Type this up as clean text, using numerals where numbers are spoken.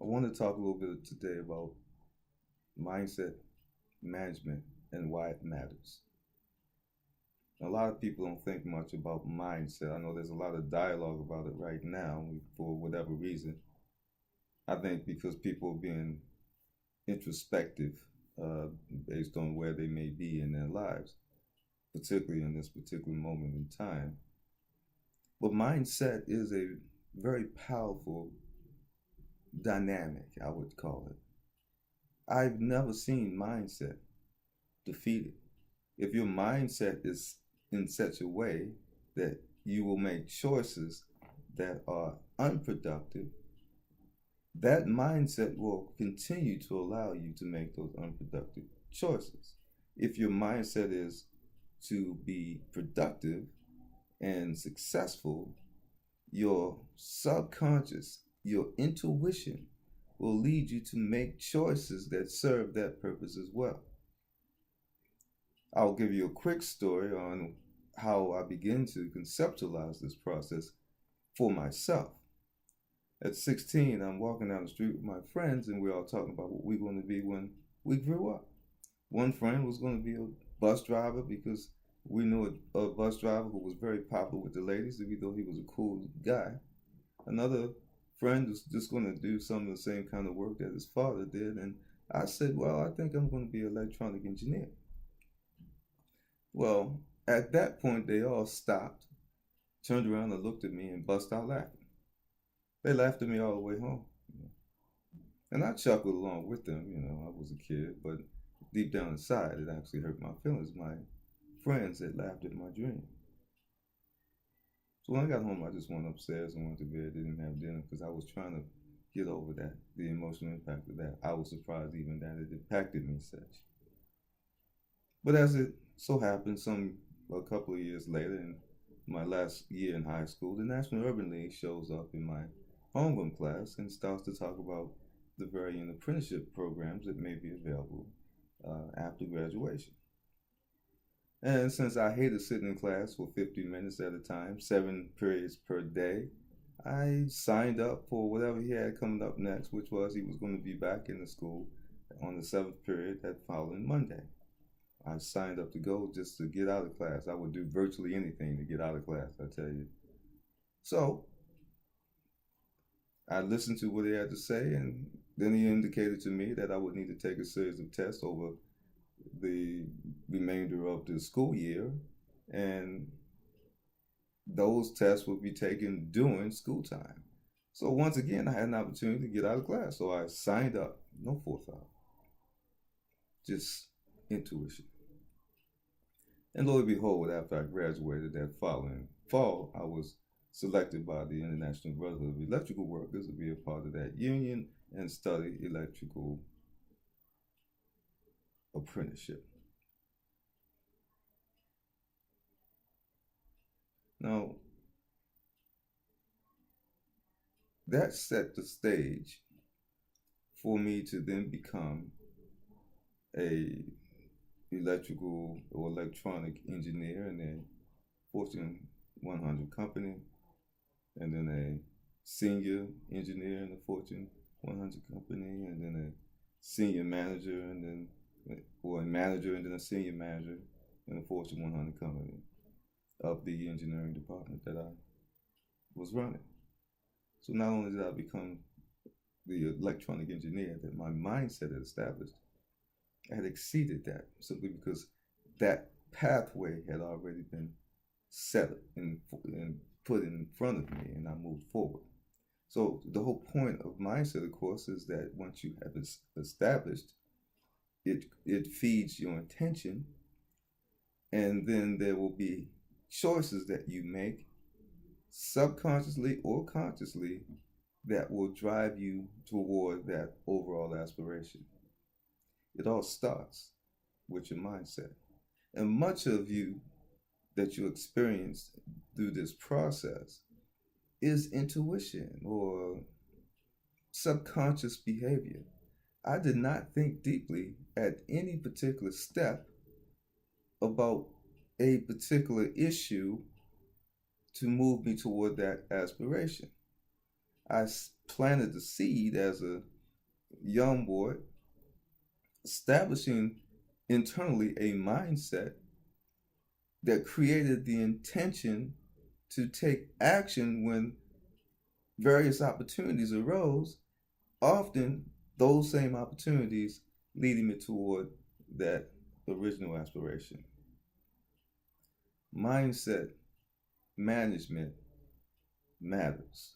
I want to talk a little bit today about mindset management and why it matters. A lot of people don't think much about mindset. I know there's a lot of dialogue about it right now for whatever reason. I think because people are being introspective uh, based on where they may be in their lives, particularly in this particular moment in time. But mindset is a very powerful dynamic, I would call it. I've never seen mindset defeated. If your mindset is in such a way that you will make choices that are unproductive, that mindset will continue to allow you to make those unproductive choices. If your mindset is to be productive and successful, your subconscious, your intuition will lead you to make choices that serve that purpose as well. I'll give you a quick story on how I began to conceptualize this process for myself. At 16, I'm walking down the street with my friends, and we're all talking about what we're going to be when we grew up. One friend was going to be a bus driver because we knew a bus driver who was very popular with the ladies, even though he was a cool guy. Another friend was just going to do some of the same kind of work that his father did, and I said, well, I think I'm going to be an electronic engineer. Well, at that point, they all stopped, turned around and looked at me and bust out laughing. They laughed at me all the way home. And I chuckled along with them. I was a kid, but deep down inside, it actually hurt my feelings. My friends had laughed at my dream. So when I got home, I just went upstairs and went to bed. Didn't have dinner because I was trying to get over that, the emotional impact of that. I was surprised even that it impacted me such. But as it so happened, a couple of years later, in my last year in high school, the National Urban League shows up in my homeroom class and starts to talk about the varying apprenticeship programs that may be available after graduation. And since I hated sitting in class for 50 minutes at a time, 7 periods per day, I signed up for whatever he had coming up next, which was he was going to be back in the school on the seventh period that following Monday. I signed up to go just to get out of class. I would do virtually anything to get out of class, I tell you. So I listened to what he had to say, and then he indicated to me that I would need to take a series of tests over the remainder of the school year, and those tests would be taken during school time. So once again, I had an opportunity to get out of class, so I signed up. No forethought, just intuition. And lo and behold, after I graduated that following fall, I was selected by the International Brotherhood of Electrical Workers to be a part of that union and study electrical apprenticeship. Now, that set the stage for me to then become a electrical or electronic engineer in a Fortune 100 company, and then a senior engineer in a Fortune 100 company, and then a senior manager, and then or a manager, and then a senior manager in a Fortune 100 company of the engineering department that I was running. So not only did I become the electronic engineer that my mindset had established, I had exceeded that simply because that pathway had already been set and put in front of me, and I moved forward. So the whole point of mindset, of course, is that once you have established, it feeds your intention, and then there will be choices that you make subconsciously or consciously that will drive you toward that overall aspiration. It all starts with your mindset. And much of you that you experience through this process is intuition or subconscious behavior. I did not think deeply at any particular step about a particular issue to move me toward that aspiration. planted the seed as a young boy, establishing internally a mindset that created the intention to take action when various opportunities arose, often those same opportunities leading me toward that original aspiration. Mindset management matters.